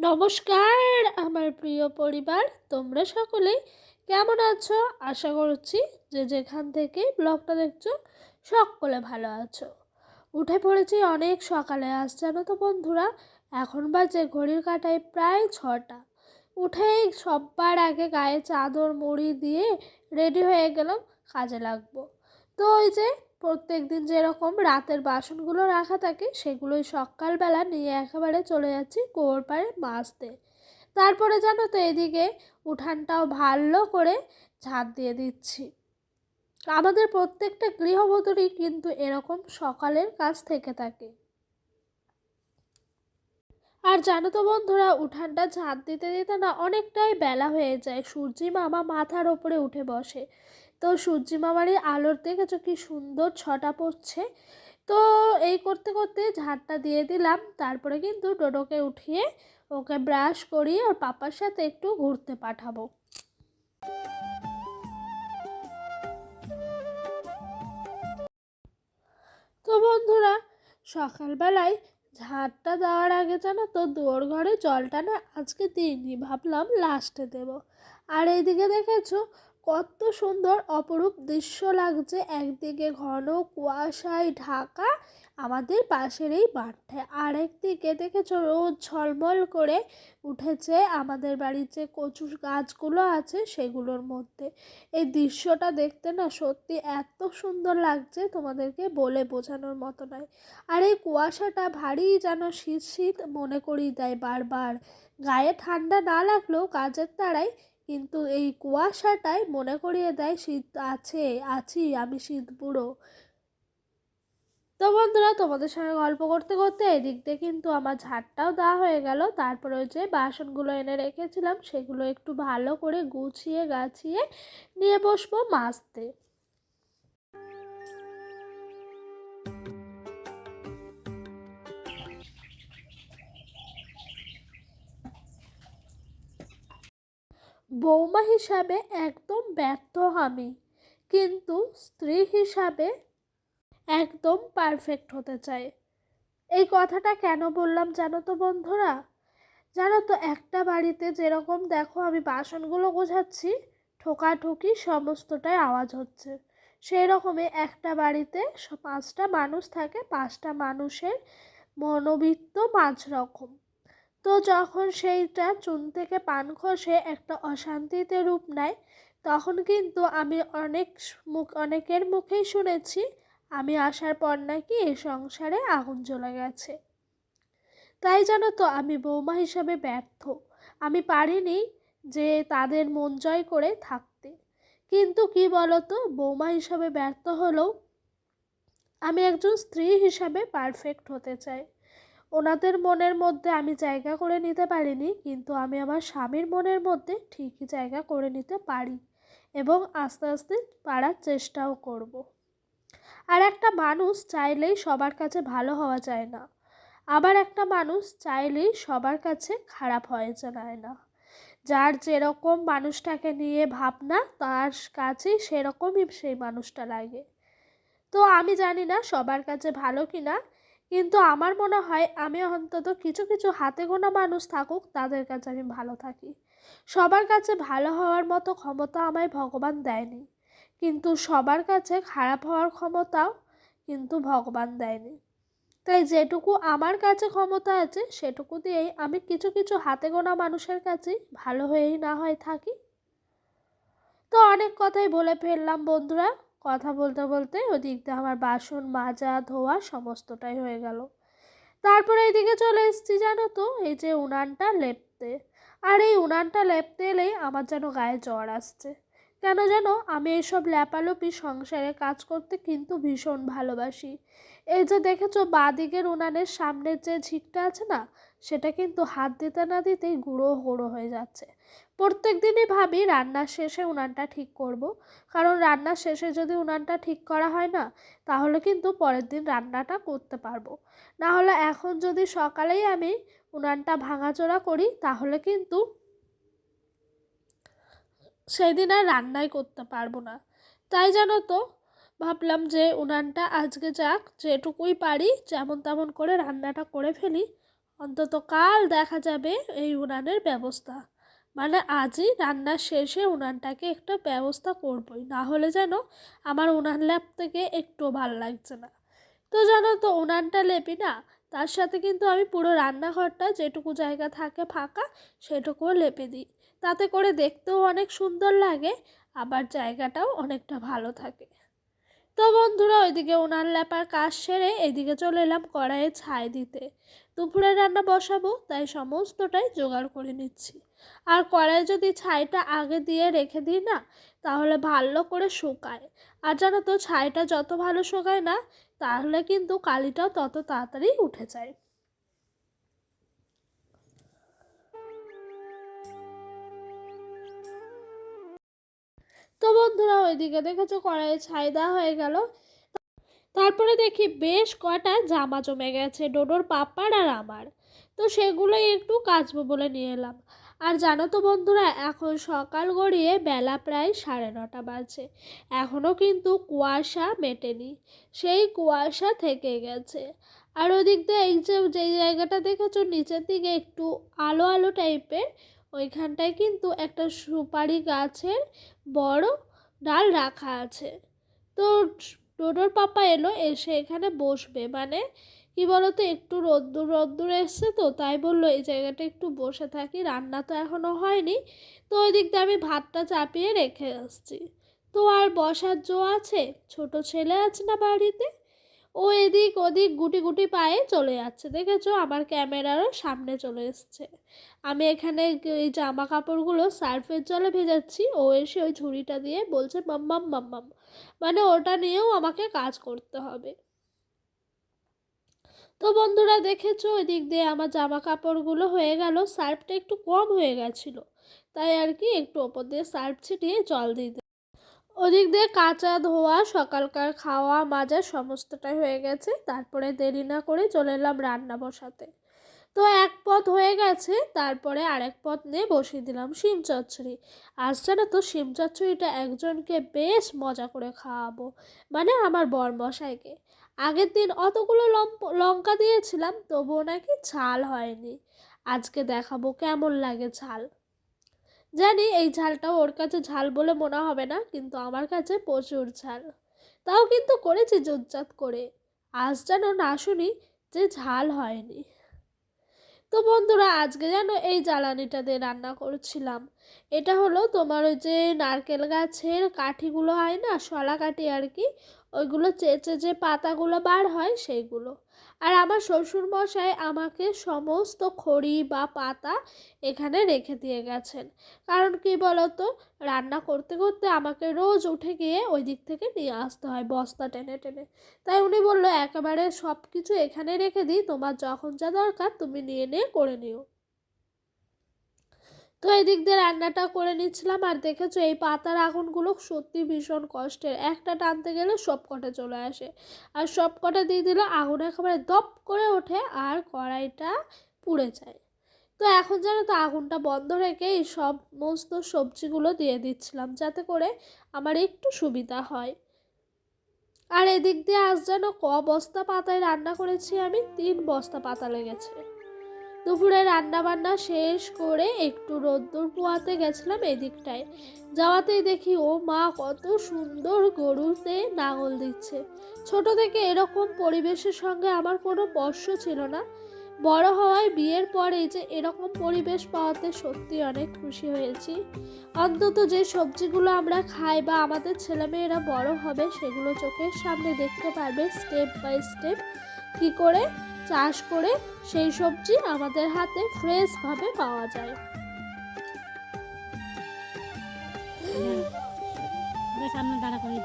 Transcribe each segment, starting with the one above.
নমস্কার আমার প্রিয় পরিবার, তোমরা সকলে কেমন আছো? আশা করছি যে যেখান থেকে ব্লগটা দেখছো সকলে ভালো আছো। উঠে পড়েছি অনেক সকালে, আজ জানো তো বন্ধুরা, এখন বাজে ঘড়ির কাঁটায় প্রায় 6টা। উঠেই সবার আগে গায়ে চাদর মুড়ি দিয়ে রেডি হয়ে গেলাম, কাজে লাগবো। তো ওই যে প্রত্যেক দিন যেরকম রাতের বাসনগুলো রাখা থাকে সেগুলোই সকালবেলা নিয়ে একেবারে চলে যাচ্ছি কুয়োর পাড়ে মাজতে। তারপরে জানো তো এদিকে উঠানটাও ভালো করে ঝাঁট দিয়ে দিচ্ছি। আমাদের প্রত্যেকটা গৃহবধূরই কিন্তু এরকম সকালের কাজ থেকে থাকে। আর জানো তো বন্ধুরা, উঠানটা ঝাঁট দিতে দিতে না অনেকটাই বেলা হয়ে যায়, সূর্যি মামা মাথার ওপরে উঠে বসে। তো সূর্যি মামারই আলোর দেখেছো কি সুন্দর ছটা পড়ছে। তো এই করতে করতে ঝাঁটটা দিয়ে দিলাম, তারপরে কিন্তু ডোডোকে উঠিয়ে ওকে ব্রাশ করিয়ে ওর পাপার সাথে একটু ঘুরতে পাঠাবো। তো বন্ধুরা, সকালবেলায় ঝাঁটটা দেওয়ার আগে জানো তো দুয়ার ঘরে জলটা না আজকে দিইনি, ভাবলাম লাস্টে দেব। আর এইদিকে দেখেছো কত সুন্দর অপরূপ দৃশ্য লাগছে, একদিকে ঘন কুয়াশায় ঢাকা আমাদের পাশের এই মাঠে, আর একদিকে দেখেছো রোদ ঝলমল করে উঠেছে আমাদের বাড়ির যে কচু গাছগুলো আছে সেগুলোর মধ্যে। এই দৃশ্যটা দেখতে না সত্যি এত সুন্দর লাগছে, তোমাদেরকে বলে বোঝানোর মতো নয়। আর এই কুয়াশাটা ভারী যেন শীত শীত মনে করিয়ে দেয় বারবার। গায়ে ঠান্ডা না লাগলেও কাজের তাড়ায় কিন্তু এই কুয়াশাটাই মনে করিয়ে দেয় শীত আছে, আছি আমি শীত বুড়ো। তো বন্ধুরা, তোমাদের সঙ্গে গল্প করতে করতে এদিক দিয়ে কিন্তু আমার ঝাড়টাও দেওয়া হয়ে গেল। তারপরে ওই যে বাসনগুলো এনে রেখেছিলাম সেগুলো একটু ভালো করে গুছিয়ে গাছিয়ে নিয়ে বসবো মাজতে। বৌমা হিসাবে একদম ব্যর্থ আমি, কিন্তু স্ত্রী হিসাবে একদম পারফেক্ট হতে চাই। এই কথাটা কেন বললাম জানো তো বন্ধুরা? জানো তো একটা বাড়িতে যেরকম দেখো আমি বাসনগুলো গোছাচ্ছি, ঠোকাঠুকি সমস্তটাই আওয়াজ হচ্ছে, সেই রকমই একটা বাড়িতে 5টা মানুষ থাকে, 5টা মানুষের মনোবৃত্ত 5 রকম। তো যখন সেইটা চুন থেকে পান খসে একটা অশান্তিতে রূপ নেয়, তখন কিন্তু আমি অনেকের মুখেই শুনেছি আমি আসার পর নাকি এই সংসারে আগুন জ্বলে গেছে। তাই জানো তো আমি বৌমা হিসাবে ব্যর্থ, আমি পারিনি যে তাদের মন জয় করে থাকতে। কিন্তু কি বলতো, বৌমা হিসাবে ব্যর্থ হলেও আমি একজন স্ত্রী হিসাবে পারফেক্ট হতে চাই। ওনাদের মনের মধ্যে আমি জায়গা করে নিতে পারিনি, কিন্তু আমি আমার স্বামীর মনের মধ্যে ঠিকই জায়গা করে নিতে পারি এবং আস্তে আস্তে পারার চেষ্টাও করব। আর একটা মানুষ চাইলেই সবার কাছে ভালো হওয়া যায় না, আবার একটা মানুষ চাইলেই সবার কাছে খারাপ হয়ে যায় না। যার যেরকম মানুষটাকে নিয়ে ভাবনা তার কাছেই সেরকমই সেই মানুষটা লাগে। তো আমি জানি না সবার কাছে ভালো কিনা, কিন্তু আমার মনে হয় আমি অন্তত কিছু কিছু হাতে গোনা মানুষ থাকুক তাদের কাছে আমি ভালো থাকি। সবার কাছে ভালো হওয়ার মতো ক্ষমতা আমায় ভগবান দেয়নি, কিন্তু সবার কাছে খারাপ হওয়ার ক্ষমতাও কিন্তু ভগবান দেয়নি। তাই যেটুকু আমার কাছে ক্ষমতা আছে সেটুকু দিয়েই আমি কিছু কিছু হাতে গোনা মানুষের কাছেই ভালো হয়েই না হয় থাকি। তো অনেক কথাই বলে ফেললাম বন্ধুরা, কথা বলতে বলতে ওদিক দিয়ে আমার বাসন মাজা ধোয়া সমস্তটাই হয়ে গেল। তারপরে এইদিকে চলে এসেছি জানো তো এই যে উনানটা লেপতে। আর এই উনানটা লেপতে এলেই আমার যেন গায়ে জ্বর আসছে। কেন যেন আমি এইসব ল্যাপালোপি সংসারে কাজ করতে কিন্তু ভীষণ ভালোবাসি। এই যে দেখেছো বাঁদিকের উনানের সামনের যে ঝিকটা আছে না, সেটা কিন্তু হাত দিতে না দিতেই গুঁড়ো গুঁড়ো হয়ে যাচ্ছে। প্রত্যেক দিনই ভাবি রান্নার শেষে উনানটা ঠিক করব, কারণ রান্নার শেষে যদি উনানটা ঠিক করা হয় না তাহলে কিন্তু পরের দিন রান্নাটা করতে পারবো। না হলে এখন যদি সকালেই আমি উনানটা ভাঙাচোরা করি তাহলে কিন্তু সেই দিন আর রান্নাই করতে পারবো না। তাই জানো তো ভাবলাম যে উনানটা আজকে যাক, যেটুকুই পারি যেমন তেমন করে রান্নাটা করে ফেলি, অন্তত কাল দেখা যাবে এই উনানের ব্যবস্থা। মানে আজই রান্নার শেষে উনানটাকে একটা ব্যবস্থা করবই, না হলে যেন আমার উনান ল্যাপ থেকে একটু ভাল লাগছে না। তো জানো তো উনানটা লেপি না, তার সাথে কিন্তু আমি পুরো রান্নাঘরটা যেটুকু জায়গা থাকে ফাঁকা সেটুকুও লেপে দিই। তাতে করে দেখতেও অনেক সুন্দর লাগে, আবার জায়গাটাও অনেকটা ভালো থাকে। তো বন্ধুরা ওইদিকে উনান লেপার কাজ সেরে এইদিকে চলে এলাম কড়াইয়ে ছাই দিতে। দুপুরে রান্না বসাবো, তাই সমস্তটাই জোগাড় করে নিচ্ছি। আর কড়াইয়ে যদি ছাইটা আগে দিয়ে রেখে দিই না, তাহলে ভালো করে শুকায়। আর জানো তো ছাইটা যত ভালো শুকায় না, তাহলে কিন্তু কালিটাও তত তাড়াতাড়ি উঠে যায়। তো বন্ধুরা ওইদিকে দেখেছো কড়াইয়ে ছাই দেওয়া হয়ে গেল। তারপরে দেখি বেশ কটা জামা জমে গেছে ডোডোর পাপার আর আমার। তো সেগুলোই একটু কাচবো বলে নিয়ে এলাম। আর জানো তো বন্ধুরা এখন সকাল গড়িয়ে বেলা প্রায় 9:30 বাজে, এখনও কিন্তু কুয়াশা মেটেনি, সেই কুয়াশা থেকে গেছে। আর ওদিক দিয়ে এই যে যেই জায়গাটা দেখেছো নিচের দিকে একটু আলো আলো টাইপের, ওইখানটায় কিন্তু একটা সুপারি গাছের বড় ডাল রাখা আছে। তো ডোডোর পাপা এলো, এসে এখানে বসবে, মানে কি বলতো একটু রোদ্দুর রোদ্দুর এসছে, তো তাই বললো এই জায়গাটা একটু বসে থাকি, রান্না তো এখনো হয়নি। তো ওই দিক দিয়ে আমি ভাতটা চাপিয়ে রেখে আসছি। তো আর বসার জো আছে, ছোট ছেলে আছে না বাড়িতে, ও এদিক ওদিক গুটি গুটি পায়ে চলে যাচ্ছে, দেখেছো আমার ক্যামেরারও সামনে চলে এসছে। আমি এখানে এই জামা কাপড়গুলো সার্ফের জলে ভেজাচ্ছি, ও এসে ওই ঝুড়িটা দিয়ে বলছে মাম্মাম মাম্মাম, মানে ওটা নিয়েও আমাকে কাজ করতে হবে। তো বন্ধুরা দেখেছো ওই দিক দিয়ে আমার জামা কাপড়গুলো হয়ে গেল, সার্ফটা একটু কম হয়ে গেছিলো, তাই আর কি একটু ওপর দিয়ে সার্ফ ছিটিয়ে জল দিতে। ওদিক দিয়ে কাচা ধোয়া সকালকার খাওয়া মাজা সমস্তটাই হয়ে গেছে। তারপরে দেরি না করে চলে এলাম রান্না বসাতে। তো এক পদ হয়ে গেছে, তারপরে আরেক পদ নিয়ে বসিয়ে দিলাম শিম চচ্চড়ি। আজ জানো তো শিম চচ্চড়িটা একজনকে বেশ মজা করে খাওয়াবো, মানে আমার বরমশাইকে। আগের দিন অতগুলো লঙ্কা দিয়েছিলাম, তবুও নাকি ঝাল হয়নি। আজকে দেখাবো কেমন লাগে ঝাল। জানি এই ঝালটাও ওর কাছে ঝাল বলে মনে হবে না, কিন্তু আমার কাছে প্রচুর ঝাল। তাও কিন্তু করেছি জোরজাত করে। আজ যেন না শুনি যে ঝাল হয়নি। তো বন্ধুরা আজকে যেন এই জ্বালানিটা দিয়ে রান্না করছিলাম। এটা হলো তোমার ওই যে নারকেল গাছের কাঠিগুলো হয় না, শলা কাঠি আর কি, ওইগুলো চেঁচে যে পাতাগুলো বার হয় সেইগুলো। আর আমার শ্বশুর মশাই আমাকে সমস্ত খড়ি বা পাতা এখানে রেখে দিয়ে গেছেন। কারণ কি বলতো, রান্না করতে করতে আমাকে রোজ উঠে গিয়ে ওই দিক থেকে নিয়ে আসতে হয় বস্তা টেনে টেনে। তাই উনি বললো একেবারে সব কিছু এখানে রেখে দিই, তোমার যখন যা দরকার তুমি নিয়ে নিয়ে করে নিও। তো এই দিক দিয়ে রান্নাটা করে নিচ্ছিলাম। আর দেখেছো এই পাতার আগুনগুলো সত্যি ভীষণ কষ্টের, একটা টানতে গেলে সব কটা চলে আসে, আর সব কটা দিয়ে দিলে আগুন একেবারে দপ করে ওঠে আর কড়াইটা পুড়ে যায়। তো এখন জানো তো আগুনটা বন্ধ রেখে এই সমস্ত সবজিগুলো দিয়ে দিচ্ছিলাম, যাতে করে আমার একটু সুবিধা হয়। আর এদিক দিয়ে আজ যেন বস্তা পাতায় রান্না করেছি আমি, 3 বস্তা পাতা লেগেছে। দুপুরে রান্না বান্না শেষ করে একটু রোদ্দুর পোয়াতে গেছিলাম এদিকটায়। যাওয়াতেই দেখি ও মা কত সুন্দর গরুতে নাঙল দিচ্ছে। ছোট থেকে এরকম পরিবেশের সঙ্গে আমার কোনো স্পর্শ ছিল না। বড় হওয়ায় বিয়ের পরে যে এরকম পরিবেশ পাওয়াতে সত্যি অনেক খুশি হয়েছি। অন্তত যে সবজিগুলো আমরা খাই বা আমাদের ছেলেমেয়েরা বড় হবে সেগুলো চোখের সামনে দেখতে পারবে স্টেপ বাই স্টেপ কী করে চাষ করে সেই সবজি আমাদের হাতে ফ্রেশভাবে পাওয়া যায়। সামনে দাঁড়া করে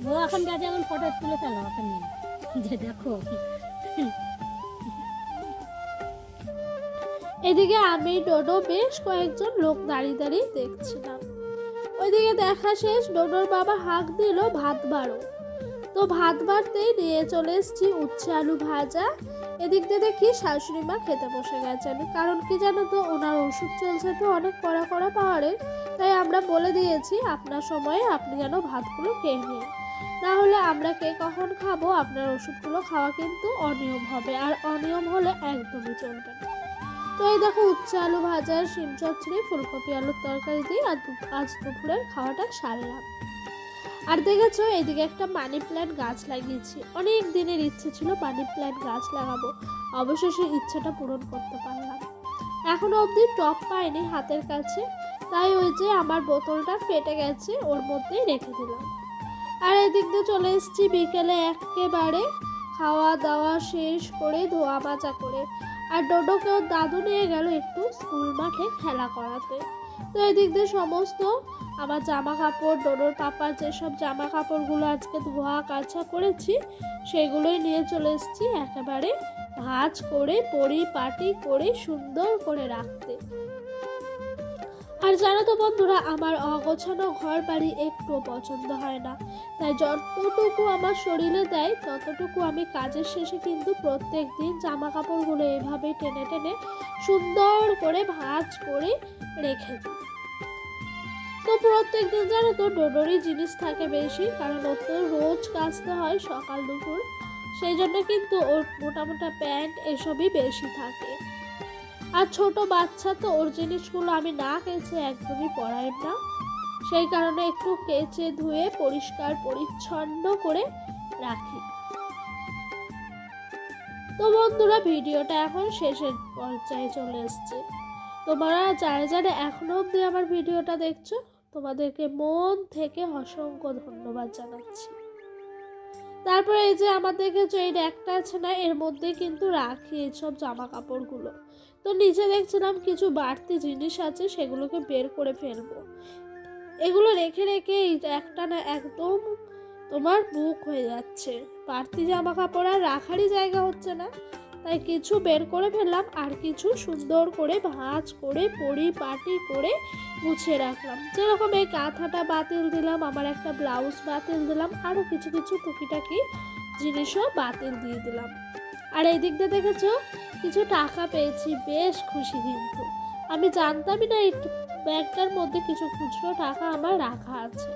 ও এখন গেছে, এখন ফটো তুলে ফেলো ওকে নিয়ে, যে দেখো। এদিকে আমি ডোডো বেশ কয়েকজন লোক দাঁড়িয়ে দাঁড়িয়ে দেখছিলাম। ওইদিকে দেখা শেষ, ডোডোর বাবা হাঁক দিল ভাত বাড়ো। তো ভাত বাড়তেই নিয়ে চলে এসেছি উচ্ছে আলু ভাজা। এদিক দিয়ে দেখি শাশুড়ি মা খেতে বসে গেছেন, কারণ কি জানো তো ওনার ওষুধ চলছে তো অনেক কড়া কড়া পাহাড়ের, তাই আমরা বলে দিয়েছি আপনার সময়ে আপনি যেন ভাতগুলো খেয়ে নিন। না হলে আমরা কে কখন খাবো, আপনার ওষুধগুলো খাওয়া কিন্তু অনিয়ম হবে, আর অনিয়ম হলে একদমই চলবে না। তো এই দেখো উচ্ছে আলু ভাজা, শিম চচ্চড়ি, ফুলকপি আলুর তরকারি দিয়ে আজ দুপুরের খাওয়াটা সারলাম। আর দেখেছো এইদিকে একটা মানি প্ল্যান্ট গাছ লাগিয়েছি। অনেক দিনের ইচ্ছে ছিল মানি প্ল্যান্ট গাছ লাগাবো, অবশেষে ইচ্ছাটা পূরণ করতে পারলাম। এখনো অবধি টব পাইনি হাতের কাছে, তাই ওই যে আমার বোতলটা ফেটে গেছে ওর মধ্যেই রেখে দিলাম। আর এদিক দিয়ে চলে এসেছি বিকেলে একেবারে খাওয়া দাওয়া শেষ করে ধোয়া মাজা করে। আর ডোডোকে ওর দাদু নিয়ে গেল একটু স্কুল মাঠে খেলা করাতে। তো এদিক দিয়ে সমস্ত আমার জামা কাপড়, ডোডোর পাপার যেসব জামা কাপড়গুলো আজকে ধোয়া কাচা করেছি সেগুলোই নিয়ে চলে এসেছি একেবারে ভাঁজ করে পরিপাটি করে সুন্দর করে রাখতে। আর জানো তো বন্ধুরা, আমার অগোছানো ঘর বাড়ি একটুও পছন্দ হয় না, তাই যতটুকু আমার শরীরে দেয় ততটুকু আমি কাজের শেষে কিন্তু প্রত্যেক দিন জামা কাপড়গুলো এভাবে টেনে টেনে সুন্দর করে ভাঁজ করে রেখে দিই। তো প্রত্যেক দিন জানো তো ডোডোরই জিনিস থাকে বেশি, কারণ ওর তো রোজ কাচতে হয় সকাল দুপুর, সেই জন্য কিন্তু ওর মোটা মোটা প্যান্ট এসবই বেশি থাকে। আর ছোট বাচ্চা তো ওর জিনিসগুলো আমি না কেচে একদমই পরাই না, সেই কারণে একটু কেচে ধুয়ে পরিষ্কার পরিচ্ছন্ন করে রাখি। তো বন্ধুরা, ভিডিওটা এখন শেষের পর্যায়ে চলে এসছে। তোমরা যারা যারা এখনো অবধি আমার ভিডিওটা দেখছো তোমাদেরকে মন থেকে অসংখ্য ধন্যবাদ জানাচ্ছি। তারপরে এই যে আমাদেরকে যে এই র্যাকটা আছে না, এর মধ্যে কিন্তু রাখি এইসব জামা কাপড়গুলো। তো নিচে দেখছিলাম কিছু বাড়তি জিনিস আছে, সেগুলোকে বের করে ফেলবো। এগুলো রেখে রেখে এই র্যাকটা না একদম তোমার বুক হয়ে যাচ্ছে, বাড়তি জামা কাপড় আর রাখারই জায়গা হচ্ছে না। তাই কিছু বের করে ফেললাম, আর কিছু সুন্দর করে ভাঁজ করে পরিপাটি করে গুছিয়ে রাখলাম। যেরকম এই কাঁথাটা বাতিল দিলাম, আমার একটা ব্লাউজ বাতিল দিলাম, আরও কিছু কিছু টুকিটাকি জিনিসও বাতিল দিয়ে দিলাম। আর এই দিক দিয়ে দেখেছো কিছু টাকা পেয়েছি, বেশ খুশি। কিন্তু আমি জানতামই না এই ব্যাগটার মধ্যে কিছু খুচরো টাকা আমার রাখা আছে।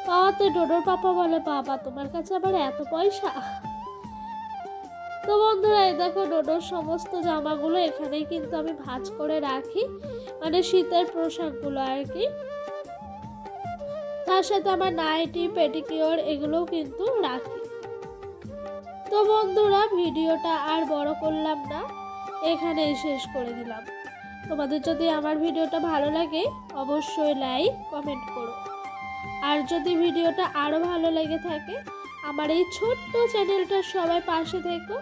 পাওয়াতে ডোডোর পাপা বলে, বাবা তোমার কাছে আবার এত পয়সা। তো বন্ধুরা, এই দেখো ডোডোর সমস্ত জামাগুলো এখানেই কিন্তু আমি ভাঁজ করে রাখি, মানে শীতের পোশাকগুলো আর কি। তার সাথে আমার নাইটি, পেটিকিওর এগুলোও কিন্তু রাখি। তো বন্ধুরা, ভিডিওটা আর বড় করলাম না, এখানেই শেষ করে দিলাম। তোমাদের যদি আমার ভিডিওটা ভালো লাগে অবশ্যই লাইক কমেন্ট করো। আর যদি ভিডিওটা আরও ভালো লেগে থাকে আমার এই ছোট্ট চ্যানেলটার সবাই পাশে থেকো।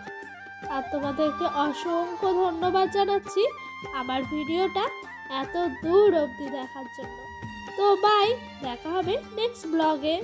আর তোমাদেরকে অসংখ্য ধন্যবাদ জানাচ্ছি আমার ভিডিওটা এত দূর অবধি দেখার জন্য। তো বাই, দেখা হবে নেক্সট ব্লগে।